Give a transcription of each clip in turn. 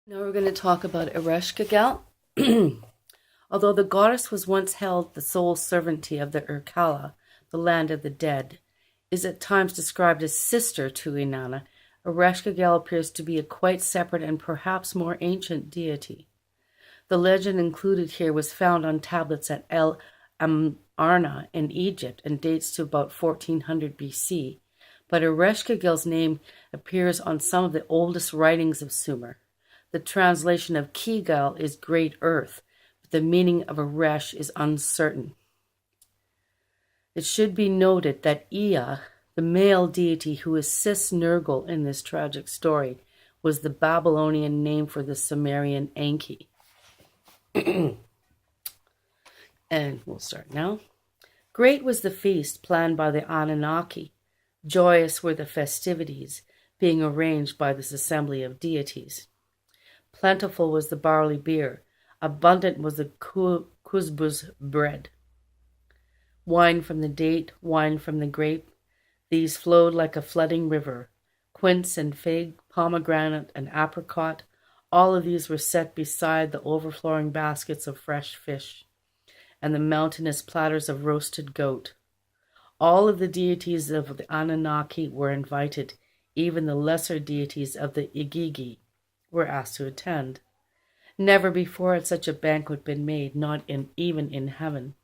Now we're going to talk about Ereshkigal. Although the goddess was once held the sole servantee of the Urkala, the land of the dead, is at times described as sister to Inanna, Ereshkigal appears to be a quite separate and perhaps more ancient deity. The legend included here was found on tablets at El Amarna in Egypt and dates to about 1400 BC, but Ereshkigal's name appears on some of the oldest writings of Sumer. The translation of Kigal is Great Earth, but the meaning of Eresh is uncertain. It should be noted that Ea, the male deity who assists Nergal in this tragic story, was the Babylonian name for the Sumerian Enki. And we'll start now. Great was the feast planned by the Anunnaki. Joyous were the festivities being arranged by this assembly of deities. Plentiful was the barley beer, abundant was the kusbuz bread. Wine from the date, wine from the grape, these flowed like a flooding river. Quince and fig, pomegranate and apricot, all of these were set beside the overflowing baskets of fresh fish, and the mountainous platters of roasted goat. All of the deities of the Anunnaki were invited, even the lesser deities of the Igigi were asked to attend. Never before had such a banquet been made, not even in heaven.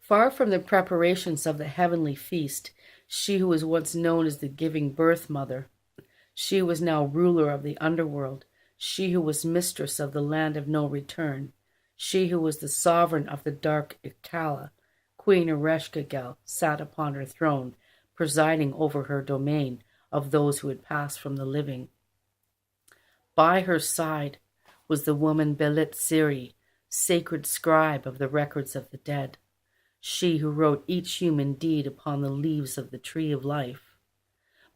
Far from the preparations of the heavenly feast, she who was once known as the giving birth mother, she was now ruler of the underworld, she who was mistress of the land of no return, she who was the sovereign of the dark Ikala, Queen Ereshkigal, sat upon her throne, presiding over her domain of those who had passed from the living. By her side was the woman Belit Siri, sacred scribe of the records of the dead, she who wrote each human deed upon the leaves of the tree of life.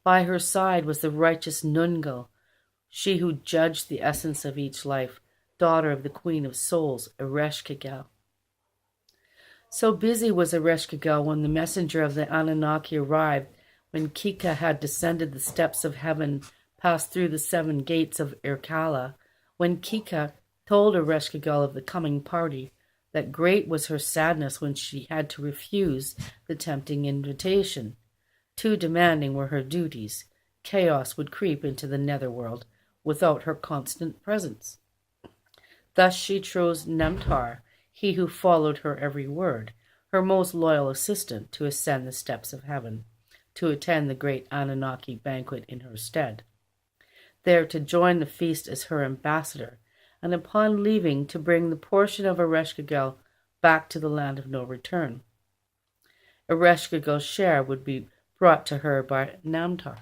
By her side was the righteous Nungal, she who judged the essence of each life, daughter of the Queen of Souls, Ereshkigal. So busy was Ereshkigal when the messenger of the Anunnaki arrived, when Kika had descended the steps of heaven, passed through the 7 gates of Irkala, when Kika told Ereshkigal of the coming party, that great was her sadness when she had to refuse the tempting invitation. Too demanding were her duties. Chaos would creep into the netherworld without her constant presence. Thus she chose Namtar, he who followed her every word, her most loyal assistant, to ascend the steps of heaven, to attend the great Anunnaki banquet in her stead, there to join the feast as her ambassador, and upon leaving to bring the portion of Ereshkigal back to the land of no return. Ereshkigal's share would be brought to her by Namtar.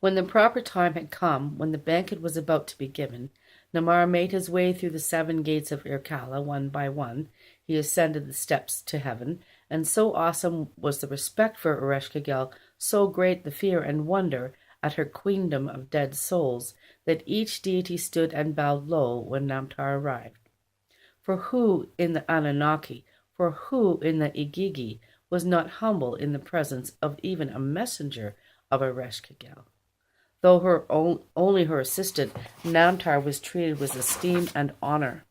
When the proper time had come, when the banquet was about to be given, Namar made his way through the 7 gates of Irkala one by one. He ascended the steps to heaven, and so awesome was the respect for Ereshkigal, so great the fear and wonder at her queendom of dead souls, that each deity stood and bowed low when Namtar arrived. For who in the Anunnaki, for who in the Igigi, was not humble in the presence of even a messenger of Ereshkigal? Though only her assistant, Namtar was treated with esteem and honor.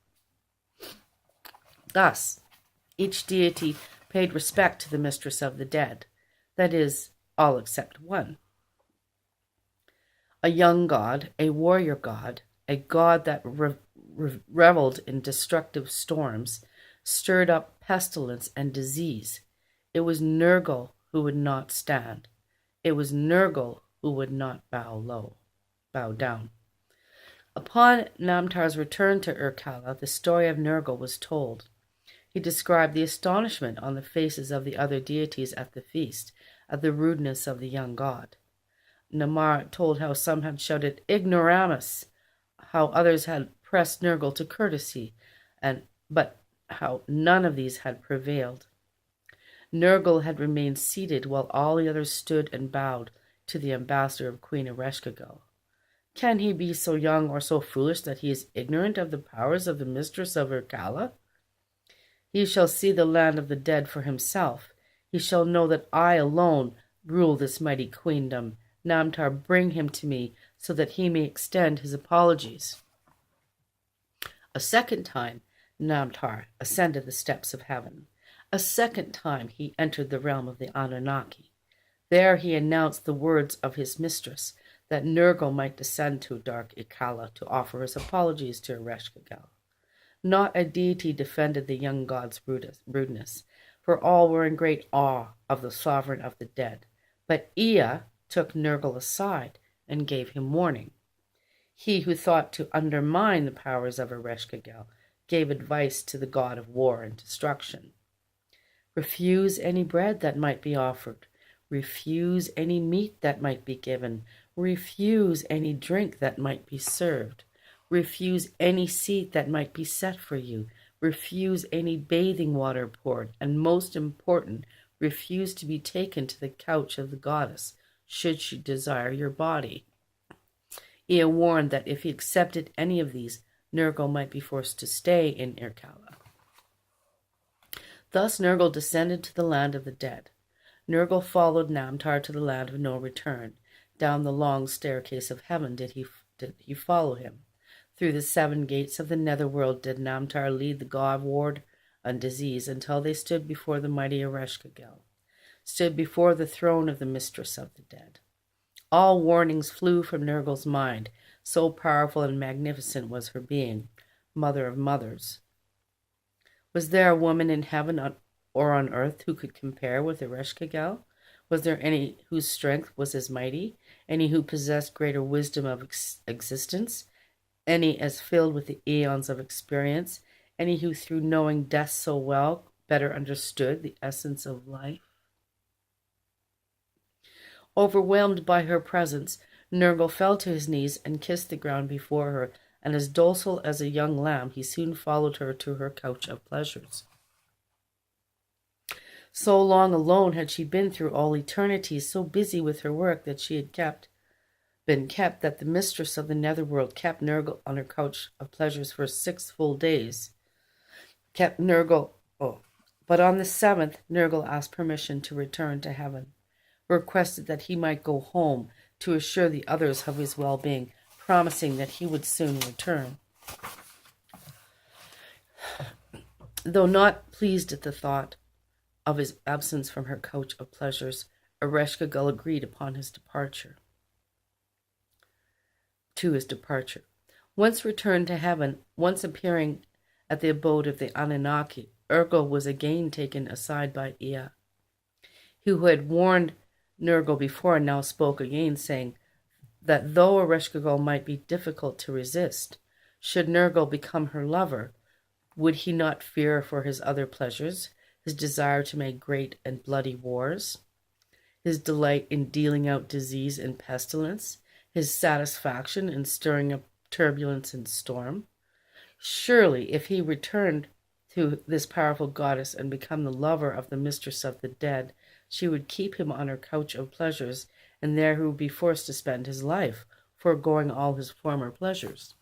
Thus, each deity paid respect to the mistress of the dead, that is, all except one. A young god, a warrior god, a god that reveled in destructive storms, stirred up pestilence and disease. It was Nergal who would not stand. It was Nergal who would not bow down. Upon Namtar's return to Irkala, the story of Nergal was told. He described the astonishment on the faces of the other deities at the feast, at the rudeness of the young god. Namar told how some had shouted "Ignoramus," how others had pressed Nergal to courtesy, but how none of these had prevailed. Nergal had remained seated while all the others stood and bowed to the ambassador of Queen Ereshkigal. Can he be so young or so foolish that he is ignorant of the powers of the mistress of Irkala? He shall see the land of the dead for himself. He shall know that I alone rule this mighty queendom. Namtar, bring him to me, so that he may extend his apologies. A second time, Namtar ascended the steps of heaven. A second time he entered the realm of the Anunnaki. There he announced the words of his mistress, that Nergal might descend to dark Ikala to offer his apologies to Ereshkigal. Not a deity defended the young god's rudeness, for all were in great awe of the sovereign of the dead. But Ea took Nergal aside and gave him warning. He who thought to undermine the powers of Ereshkigal gave advice to the god of war and destruction. Refuse any bread that might be offered. Refuse any meat that might be given. Refuse any drink that might be served. Refuse any seat that might be set for you. Refuse any bathing water poured. And most important, refuse to be taken to the couch of the goddess, should she desire your body. Ea warned that if he accepted any of these, Nergal might be forced to stay in Irkala. Thus Nergal descended to the land of the dead. Nergal followed Namtar to the land of no return. Down the long staircase of heaven did he follow him. Through the 7 gates of the netherworld did Namtar lead the god of war and disease until they stood before the mighty Ereshkigal, stood before the throne of the mistress of the dead. All warnings flew from Nergal's mind, so powerful and magnificent was her being, mother of mothers. Was there a woman in heaven or on earth who could compare with Ereshkigal? Was there any whose strength was as mighty, any who possessed greater wisdom of existence, any as filled with the eons of experience, any who through knowing death so well better understood the essence of life? Overwhelmed by her presence, Nergal fell to his knees and kissed the ground before her, and as docile as a young lamb, he soon followed her to her couch of pleasures. So long alone had she been through all eternity, so busy with her work that she had been kept that the mistress of the netherworld kept Nergal on her couch of pleasures for 6 full days. But on the 7th, Nergal asked permission to return to heaven, requested that he might go home to assure the others of his well-being, promising that he would soon return. Though not pleased at the thought of his absence from her couch of pleasures, Ereshkigal agreed upon his departure. Once returned to heaven, once appearing at the abode of the Anunnaki, Nergal was again taken aside by Ea, who had warned Nergal before now spoke again, saying that though Ereshkigal might be difficult to resist, should Nergal become her lover, would he not fear for his other pleasures, his desire to make great and bloody wars, his delight in dealing out disease and pestilence, his satisfaction in stirring up turbulence and storm? Surely, if he returned to this powerful goddess and become the lover of the mistress of the dead, she would keep him on her couch of pleasures, and there he would be forced to spend his life, foregoing all his former pleasures.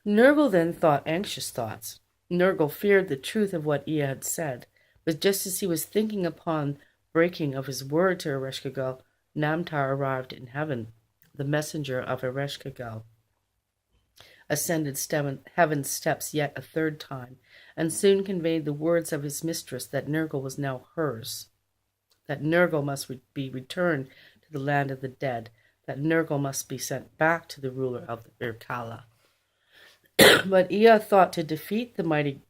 Nergal then thought anxious thoughts. Nergal feared the truth of what Ea had said, but just as he was thinking upon breaking of his word to Ereshkigal, Namtar arrived in heaven. The messenger of Ereshkigal ascended heaven's steps yet a 3rd time, and soon conveyed the words of his mistress that Nergal was now hers, that Nergal must be returned to the land of the dead, that Nergal must be sent back to the ruler of Irkala. But Ea thought to defeat the mighty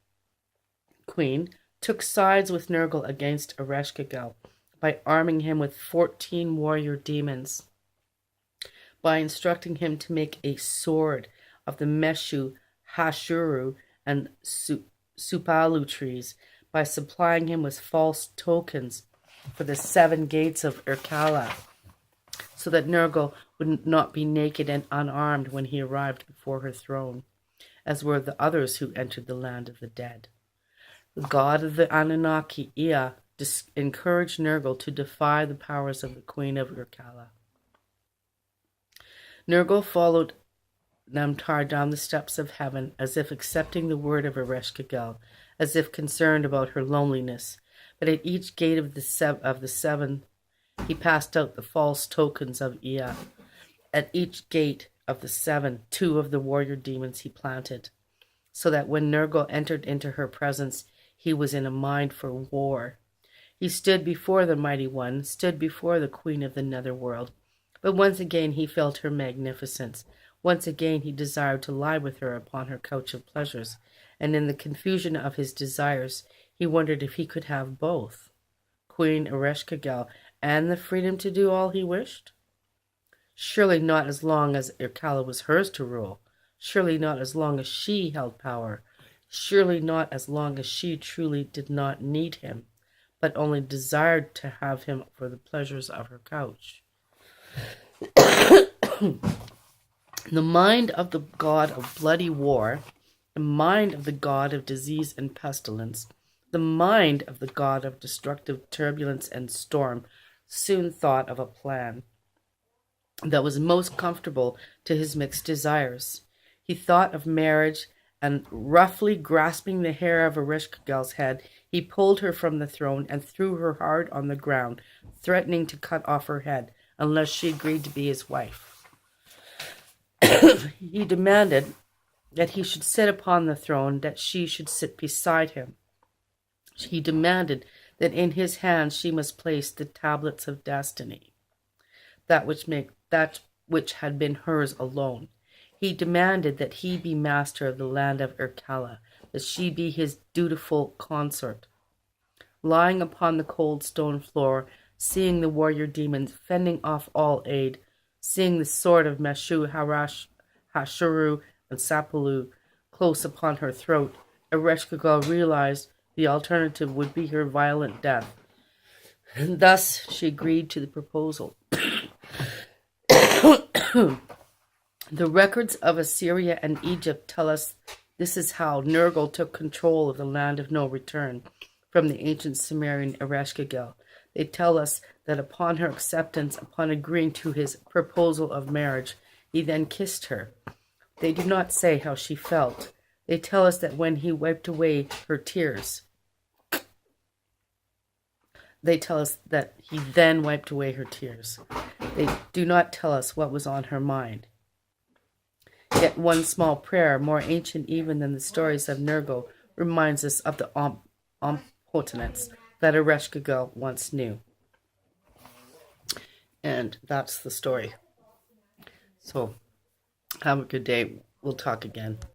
queen, took sides with Nergal against Ereshkigal by arming him with 14 warrior demons, by instructing him to make a sword of the Meshu, Hashuru, and Supalu trees, by supplying him with false tokens for the 7 gates of Irkala, so that Nergal would not be naked and unarmed when he arrived before her throne, as were the others who entered the land of the dead. The god of the Anunnaki, Ea, encouraged Nergal to defy the powers of the queen of Irkala. Nergal followed Namtar down the steps of heaven, as if accepting the word of Ereshkigal, as if concerned about her loneliness. But at each gate of the 7, he passed out the false tokens of Ea, at each gate of the 7, 2 of the warrior demons he planted, so that when Nergal entered into her presence, he was in a mind for war. He stood before the mighty one, stood before the queen of the netherworld. But once again he felt her magnificence. Once again he desired to lie with her upon her couch of pleasures, and in the confusion of his desires, he wondered if he could have both, Queen Ereshkigal, and the freedom to do all he wished. Surely not as long as Irkalla was hers to rule. Surely not as long as she held power. Surely not as long as she truly did not need him, but only desired to have him for the pleasures of her couch. The mind of the god of bloody war, the mind of the god of disease and pestilence, the mind of the god of destructive turbulence and storm soon thought of a plan that was most comfortable to his mixed desires. He thought of marriage, and roughly grasping the hair of Ereshkigal's head, he pulled her from the throne and threw her hard on the ground, threatening to cut off her head unless she agreed to be his wife. He demanded that he should sit upon the throne, that she should sit beside him. He demanded that in his hands she must place the tablets of destiny, that which had been hers alone. He demanded that he be master of the land of Irkalla, that she be his dutiful consort. Lying upon the cold stone floor, seeing the warrior demons fending off all aid, seeing the sword of Meshu, Hashuru, and Sapulu close upon her throat, Ereshkigal realized the alternative would be her violent death. And thus she agreed to the proposal. The records of Assyria and Egypt tell us this is how Nergal took control of the land of no return from the ancient Sumerian Ereshkigal. They tell us that upon her acceptance, upon agreeing to his proposal of marriage, he then kissed her. They do not say how she felt. They tell us that when he wiped away her tears, they tell us that he then wiped away her tears. They do not tell us what was on her mind. Yet one small prayer, more ancient even than the stories of Nergal, reminds us of the omnipotence that Ereshkigal once knew. And that's the story. So, have a good day. We'll talk again.